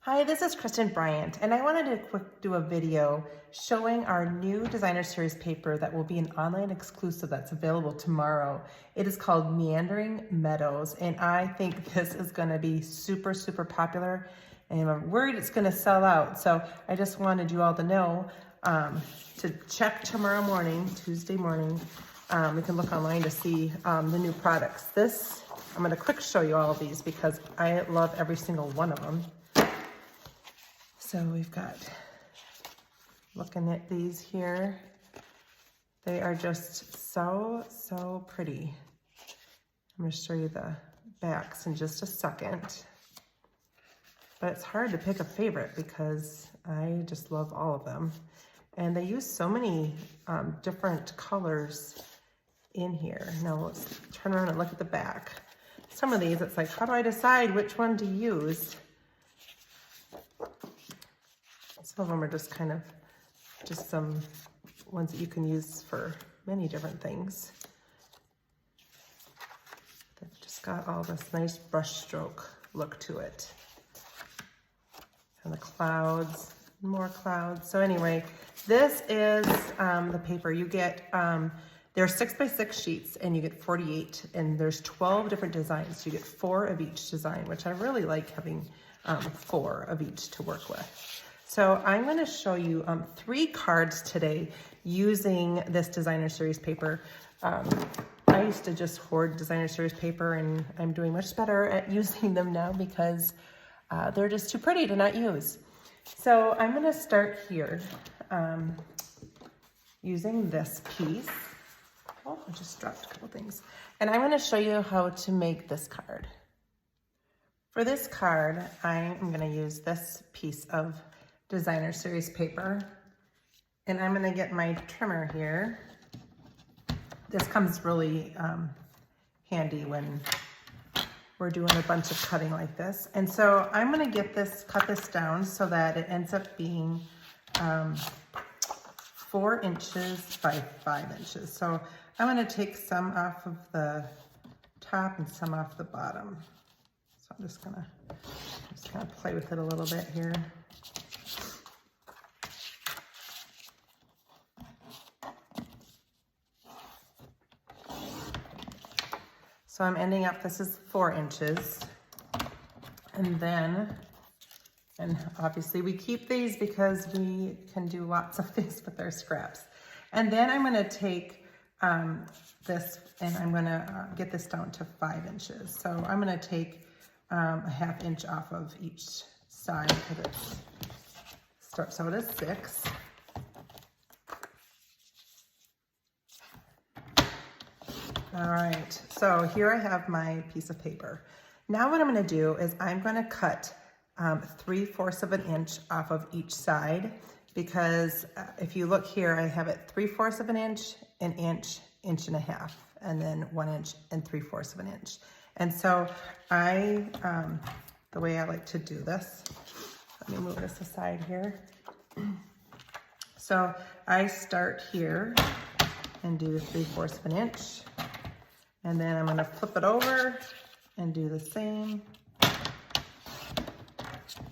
Hi, this is Kristen Bryant, and I wanted to do a video showing our new designer series paper that will be an online exclusive that's available tomorrow. It is called Meandering Meadows, and I think this is going to be super popular, and I'm worried it's going to sell out. So I just wanted you all to know to check tomorrow morning, Tuesday morning. We can look online to see the new products. I'm going to quick show you all of these because I love every single one of them. So we've got, looking at these here, they are just so pretty. I'm going to show you the backs in just a second. But it's hard to pick a favorite because I just love all of them. And they use so many different colors in here. Now let's turn around and look at the back. Some of these, it's like, how do I decide which one to use? Some of them are just kind of just some ones that you can use for many different things. They've just got all this nice brush stroke look to it. And the clouds, more clouds. So anyway, this is the paper. You get, they're 6x6 sheets and you get 48, and there's 12 different designs. You get 4 of each design, which I really like having 4 of each to work with. So I'm going to show you 3 cards today using this designer series paper. I used to just hoard designer series paper, and I'm doing much better at using them now because they're just too pretty to not use. So I'm going to start here using this piece. Oh, I just dropped a couple things. And I'm going to show you how to make this card. For this card, I am going to use this piece of designer series paper, and I'm going to get my trimmer here. This comes really handy when we're doing a bunch of cutting like this. And so I'm going to cut this down so that it ends up being 4 inches by 5 inches. So I'm going to take some off of the top and some off the bottom. So I'm just going to play with it a little bit here. So I'm ending up, this is 4 inches. And obviously we keep these because we can do lots of things with our scraps. And then I'm gonna take this and I'm gonna get this down to 5 inches. So I'm gonna take a 1/2 inch off of each side because it starts out as 6. All right, so here I have my piece of paper. Now what I'm going to do is I'm going to cut 3/4 of an inch off of each side, because if you look here, I have it 3/4 of an inch, an inch, 1.5 inches, and then 1 inch and 3/4 of an inch. And so the way I like to do this, let me move this aside here. So I start here and do 3/4 of an inch. And then I'm going to flip it over and do the same.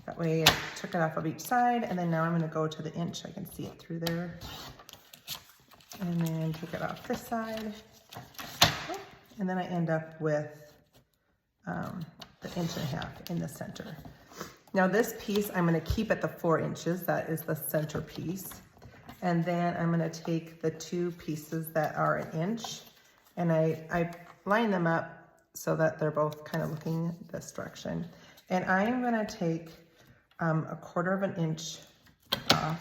That way I took it off of each side, and then now I'm going to go to the inch. I can see it through there. And then take it off this side. And then I end up with the 1.5 inches in the center. Now this piece I'm going to keep at the 4 inches. That is the center piece. And then I'm going to take the 2 pieces that are 1 inch, and I line them up so that they're both kind of looking this direction. And I am going to take 1/4 of an inch off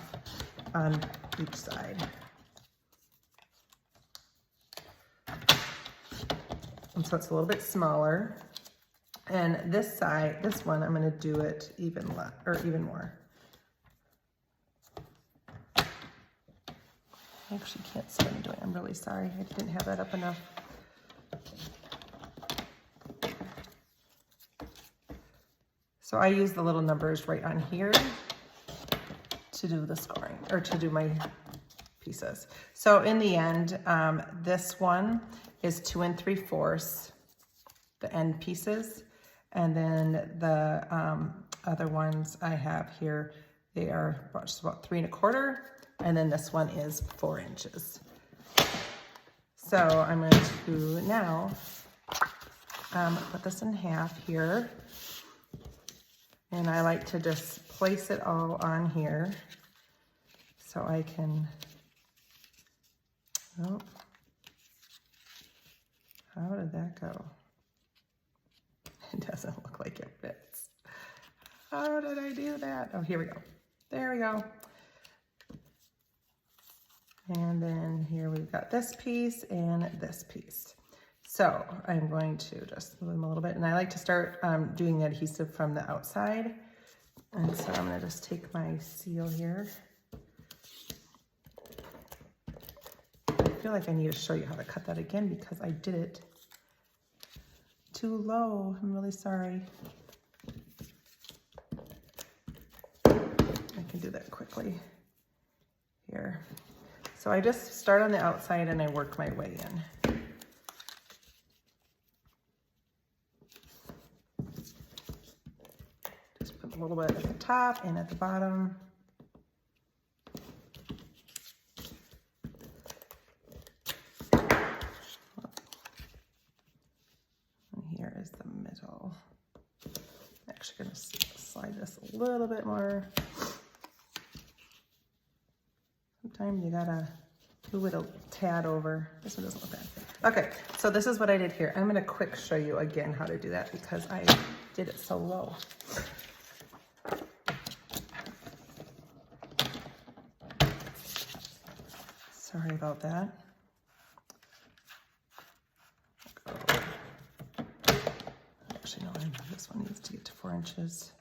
on each side. And so it's a little bit smaller. And this side, this one, I'm going to do it even more. I actually can't see what I'm doing. I'm really sorry. I didn't have that up enough. So I use the little numbers right on here to do the scoring, or to do my pieces. So in the end, this one is 2 3/4, the end pieces, and then the other ones I have here, they are just about 3 1/4, and then this one is 4 inches. So I'm going to now put this in half here, and I like to just place it all on here so I can, oh, how did that go? It doesn't look like it fits. How did I do that? Oh, here we go. There we go. And then here we've got this piece and this piece. So I'm going to just move them a little bit. And I like to start doing the adhesive from the outside. And so I'm going to just take my seal here. I feel like I need to show you how to cut that again because I did it too low. I'm really sorry. I can do that quickly here. So I just start on the outside and I work my way in. Just put a little bit at the top and at the bottom. And here is the middle. I'm actually going to slide this a little bit more. Sometimes you gotta move it a tad over. This one doesn't look bad. Okay, so this is what I did here. I'm gonna quick show you again how to do that because I did it so low. Sorry about that. Actually, no, this one needs to get to 4 inches.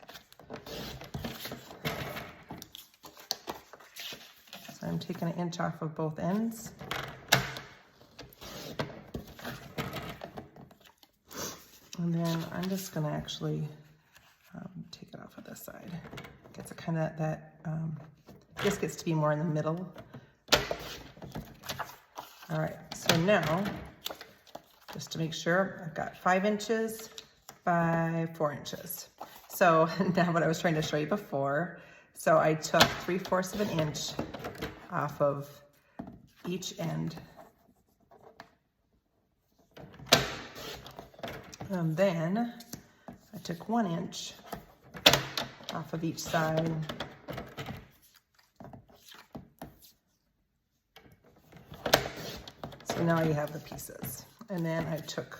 I'm taking an inch off of both ends. And then I'm just gonna actually take it off of this side. Gets a kind of this gets to be more in the middle. All right, so now, just to make sure, I've got 5 inches by 4 inches. So now what I was trying to show you before, so I took 3/4 of an inch off of each end. And then I took 1 inch off of each side. So now you have the pieces. And then I took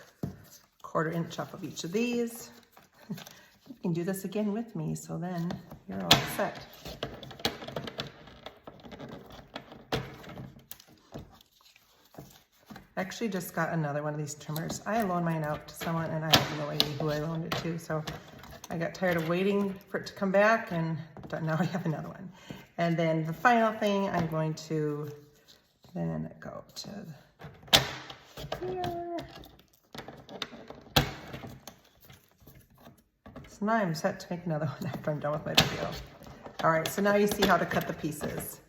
1/4 inch off of each of these. You can do this again with me, so then you're all set. I actually just got another one of these trimmers. I loaned mine out to someone and I have no idea who I loaned it to, so I got tired of waiting for it to come back and now I have another one. And then the final thing, I'm going to then go to here. So now I'm set to make another one after I'm done with my video. All right, so now you see how to cut the pieces.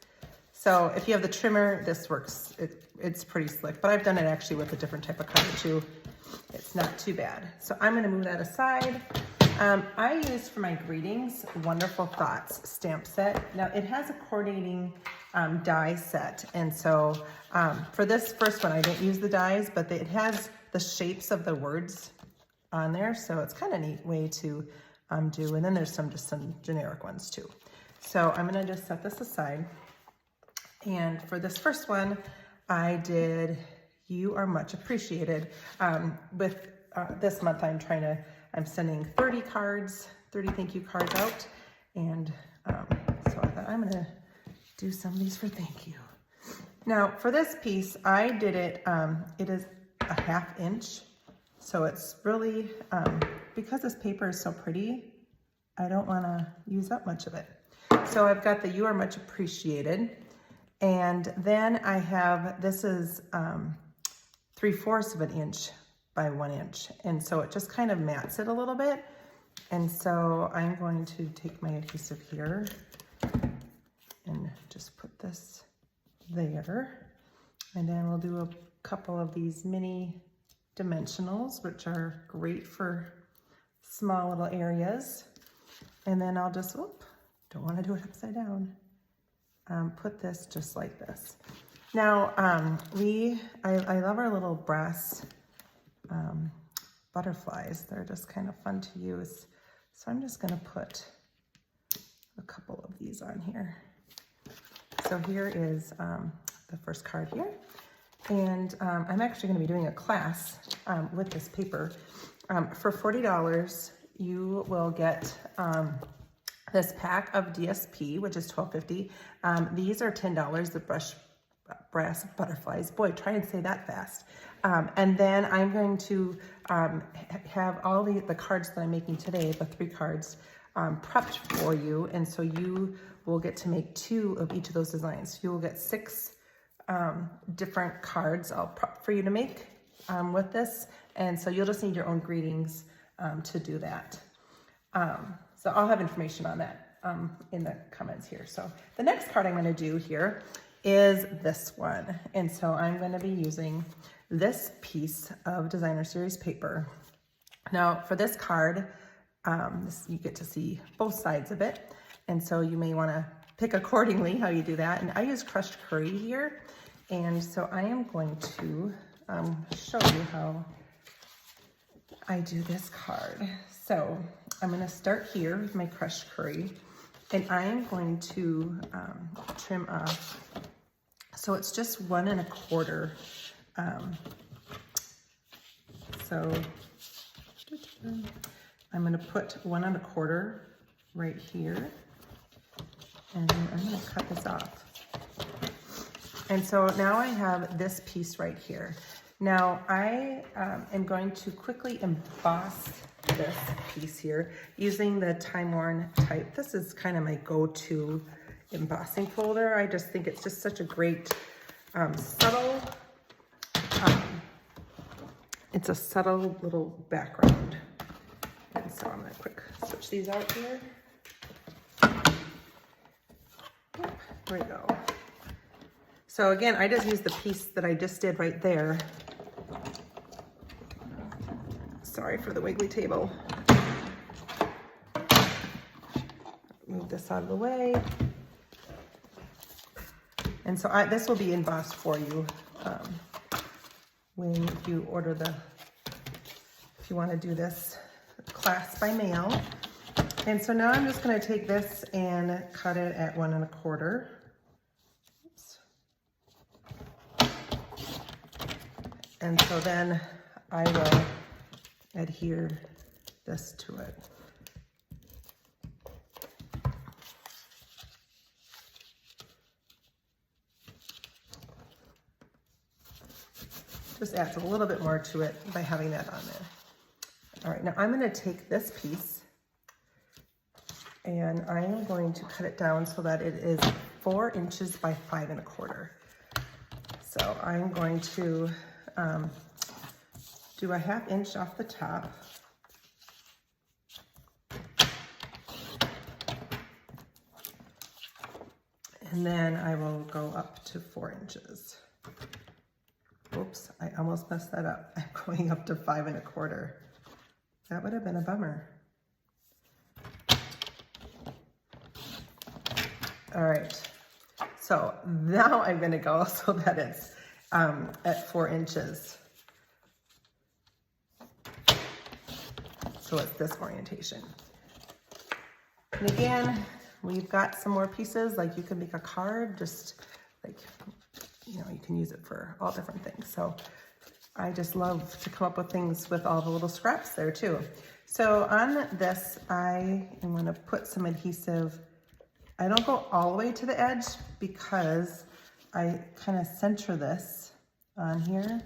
So if you have the trimmer, this works. It's pretty slick, but I've done it actually with a different type of cutter too. It's not too bad. So I'm gonna move that aside. I used for my greetings, Wonderful Thoughts stamp set. Now it has a coordinating die set. And so for this first one, I didn't use the dies, but it has the shapes of the words on there. So it's kind of a neat way to do. And then there's just some generic ones too. So I'm gonna just set this aside. And for this first one, I did You Are Much Appreciated. With this month, I'm sending 30 cards, 30 thank you cards out. And so I thought I'm gonna do some of these for thank you. Now for this piece, I did it, it is a 1/2 inch. So it's really, because this paper is so pretty, I don't wanna use up much of it. So I've got the You Are Much Appreciated. And then I have, this is 3/4 of an inch by 1 inch. And so it just kind of mats it a little bit. And so I'm going to take my adhesive here and just put this there. And then we'll do a couple of these mini dimensionals, which are great for small little areas. And then I'll just, don't want to do it upside down. Put this just like this. Now, I love our little brass butterflies. They're just kind of fun to use. So I'm just gonna put a couple of these on here. So here is the first card here. And I'm actually gonna be doing a class with this paper. For $40, you will get this pack of DSP, which is $12.50. These are $10, the brass butterflies. Boy, try and say that fast. And then I'm going to have all the cards that I'm making today, the 3 cards, prepped for you. And so you will get to make 2 of each of those designs. You will get 6 different cards I'll prep for you to make with this. And so you'll just need your own greetings to do that. So I'll have information on that in the comments here. So the next card I'm going to do here is this one. And so I'm going to be using this piece of designer series paper. Now for this card, you get to see both sides of it. And so you may want to pick accordingly how you do that. And I use crushed curry here. And so I am going to show you how I do this card. So I'm going to start here with my crushed curry, and I am going to trim off. So it's just 1 1/4. So I'm going to put 1 1/4 right here, and then I'm going to cut this off. And so now I have this piece right here. Now I am going to quickly emboss this piece here using the time-worn type. This is kind of my go-to embossing folder. I just think it's just such a great subtle, it's a subtle little background. And so I'm gonna quick switch these out here. Yep, there we go. So again, I just used the piece that I just did right there. Sorry for the wiggly table. Move this out of the way. And so this will be embossed for you when you order if you want to do this class by mail. And so now I'm just going to take this and cut it at 1 1/4. Oops. And so then I will adhere this to it. Just adds a little bit more to it by having that on there. All right, now I'm going to take this piece and I am going to cut it down so that it is 4 inches by 5 1/4. So I'm going to do a 1/2 inch off the top. And then I will go up to 4 inches. Oops, I almost messed that up. I'm going up to 5 1/4. That would have been a bummer. All right, so now I'm gonna go so that it's at 4 inches. So it's this orientation. And again, we've got some more pieces, like you can make a card, just like, you know, you can use it for all different things. So I just love to come up with things with all the little scraps there too. So on this, I am gonna put some adhesive. I don't go all the way to the edge because I kind of center this on here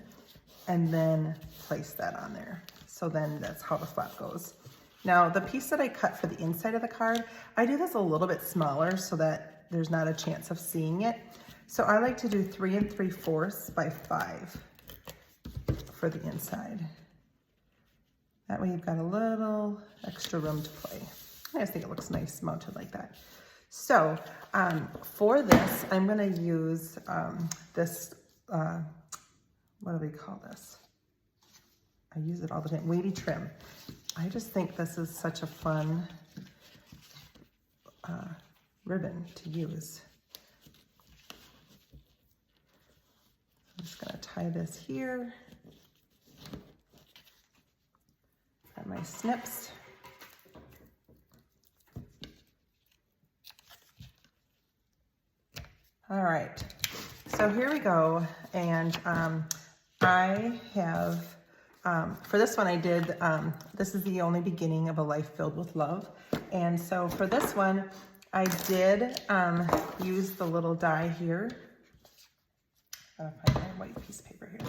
and then place that on there. So then that's how the flap goes. Now the piece that I cut for the inside of the card, I do this a little bit smaller so that there's not a chance of seeing it. So I like to do 3 3/4 by 5 for the inside. That way you've got a little extra room to play. I just think it looks nice mounted like that. So for this, I'm gonna use this, what do we call this? I use it all the time, weighty trim. I just think this is such a fun ribbon to use. I'm just going to tie this here. Got my snips. All right, so here we go, and I have, for this one I did, this is the only beginning of a life filled with love, and so for this one, I did use the little die here. I'll find my white piece of paper here.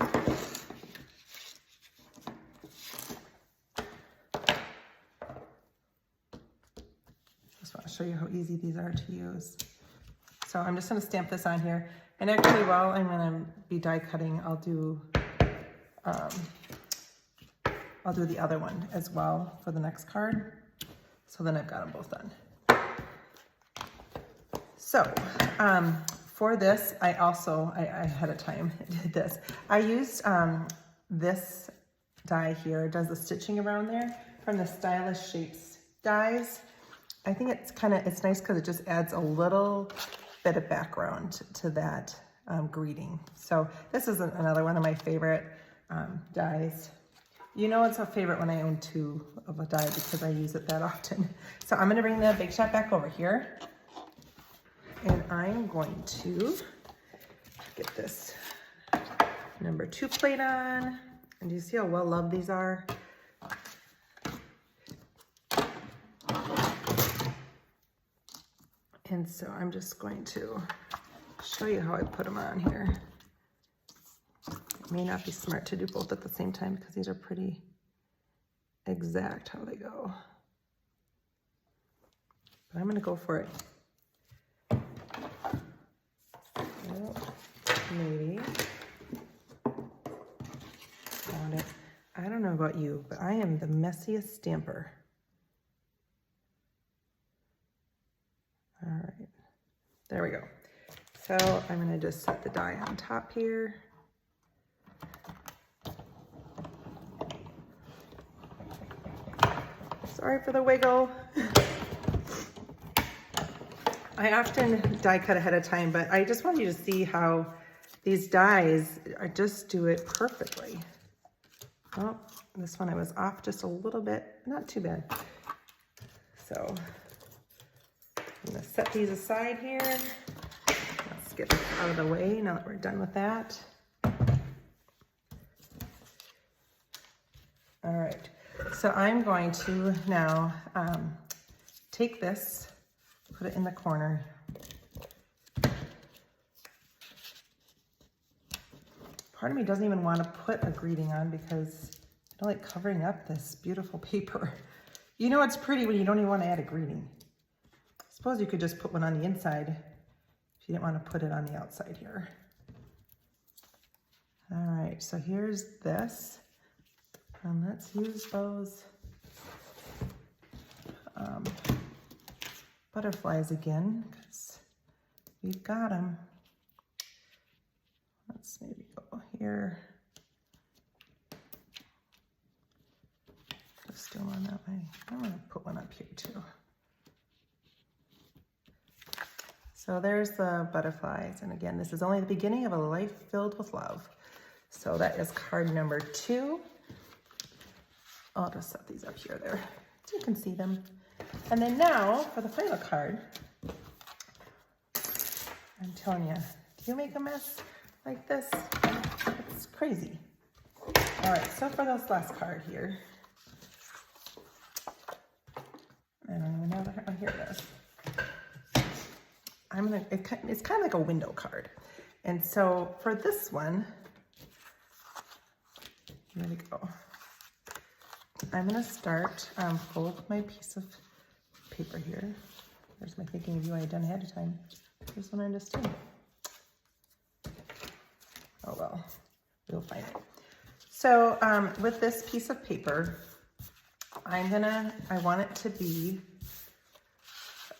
Just want to show you how easy these are to use. So I'm just going to stamp this on here. And actually, while I'm going to be die cutting, I'll do the other one as well for the next card. So then I've got them both done. So for this, I ahead of time did this. I used this die here. It does the stitching around there from the Stylish Shapes dies. I think it's nice because it just adds a little bit of background to that greeting. So this is another one of my favorite dies. You know it's a favorite when I own two of a die because I use it that often. So I'm going to bring the Bake Shop back over here. And I'm going to get this number 2 plate on. And do you see how well loved these are? And so I'm just going to show you how I put them on here. It may not be smart to do both at the same time because these are pretty exact how they go. But I'm going to go for it. Oh, maybe. Found it. I don't know about you, but I am the messiest stamper. All right, there we go. So I'm going to just set the die on top here. Sorry for the wiggle. I often die cut ahead of time, but I just want you to see how these dies just do it perfectly. Oh, this one I was off just a little bit, not too bad. So I'm gonna set these aside here. Let's get this out of the way now that we're done with that. All right, so I'm going to now take this, put it in the corner. Part of me doesn't even want to put a greeting on because I don't like covering up this beautiful paper. You know it's pretty when you don't even want to add a greeting. I suppose you could just put one on the inside if you didn't want to put it on the outside here. All right, so here's this. And let's use those butterflies again because we've got them. Let's maybe go here. Just do one that way. I'm going to put one up here too. So there's the butterflies. And again, this is only the beginning of a life filled with love. So that is card number 2. I'll just set these up here there so you can see them. And then now for the final card, I'm telling you, do you make a mess like this? It's crazy. All right, so for this last card here, I don't even know, oh, here it is. It's kind of like a window card. And so for this one, here we go. I'm gonna start, fold my piece of paper here. There's my thinking of you I had done ahead of time. Here's what I just did. Oh well, we'll find it. So with this piece of paper, I want it to be,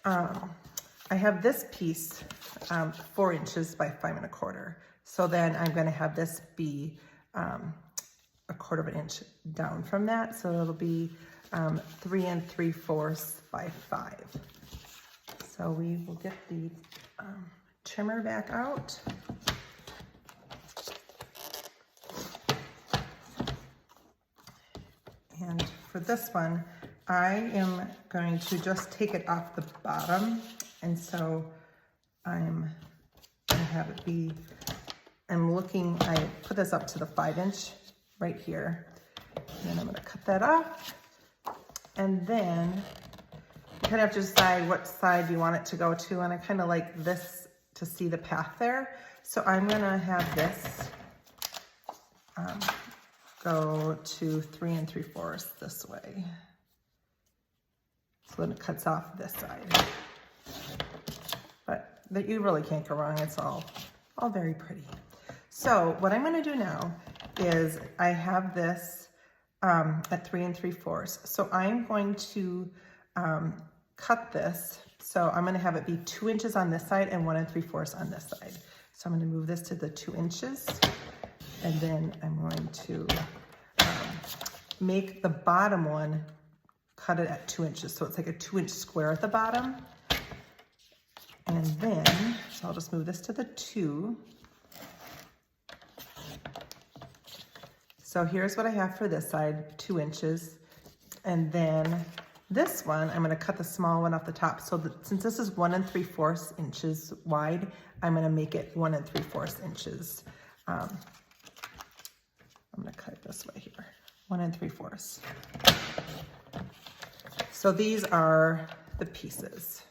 I have this piece 4 inches by 5 1/4. So then I'm gonna have this be 1/4 inch down from that. So it'll be 3 3/4 by 5. So we will get the trimmer back out. And for this one, I am going to just take it off the bottom. And so I'm gonna have it be, I put this up to the 5-inch right here. And then I'm gonna cut that off. And then you kind of have to decide what side you want it to go to. And I kind of like this to see the path there. So I'm gonna have this go to 3 3/4 this way. So then it cuts off this side. But you really can't go wrong. It's all very pretty. So what I'm gonna do now is I have this at 3 3/4. So I'm going to cut this. So I'm gonna have it be 2 inches on this side and 1 3/4 on this side. So I'm gonna move this to the 2 inches. And then I'm going to make the bottom one, cut it at 2 inches. So it's like a 2-inch square at the bottom. And then, so I'll just move this to the 2. So here's what I have for this side, 2 inches. And then this one, I'm gonna cut the small one off the top. So since this is 1 3/4 inches wide, I'm gonna make it 1 3/4 inches. I'm gonna cut it this way here, 1 3/4. So these are the pieces,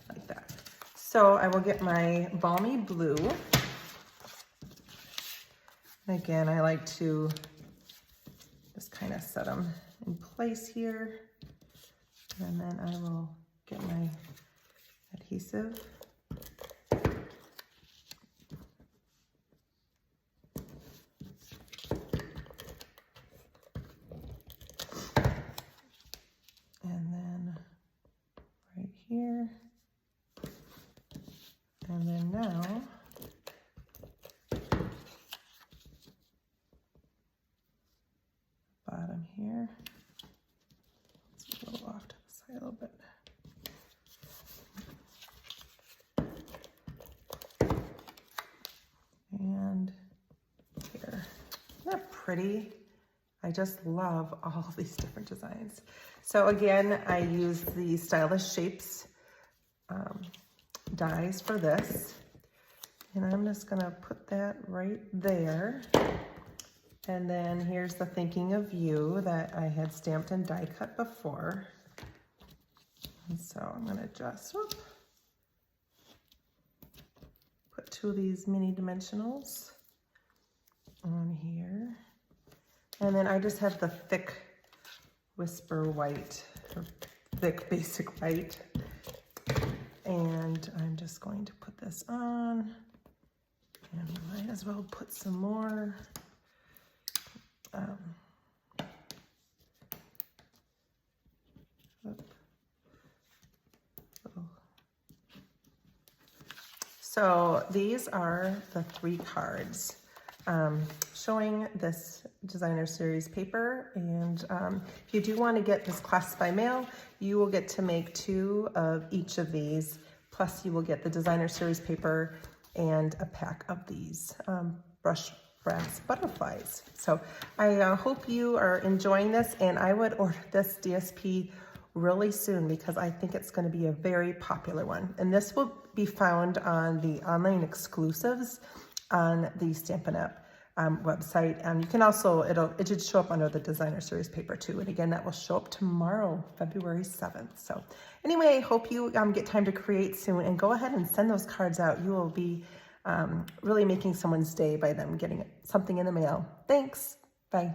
like that. So I will get my balmy blue. And again, I like to just kind of set them in place here. And then I will get my adhesive. And then right here. And then now, bottom here. It's a little off to the side a little bit. And here. Isn't that pretty? I just love all of these different designs. So again, I use the Stylish Shapes dies for this. And I'm just gonna put that right there. And then here's the Thinking of You that I had stamped and die cut before. And so I'm gonna just put 2 of these mini dimensionals on here. And then I just have the thick Whisper White, or thick basic white. And I'm just going to put this on. And we might as well put some more so these are the 3 cards showing this designer series paper. And if you do want to get this class by mail, you will get to make 2 of each of these, plus you will get the designer series paper and a pack of these brush brass butterflies. So I hope you are enjoying this, and I would order this DSP really soon because I think it's going to be a very popular one. And this will be found on the online exclusives on the Stampin' Up! Website. You can also, it should show up under the designer series paper too. And again, that will show up tomorrow, February 7th. So anyway, I hope you get time to create soon, and go ahead and send those cards out. You will be really making someone's day by them getting something in the mail. Thanks. Bye.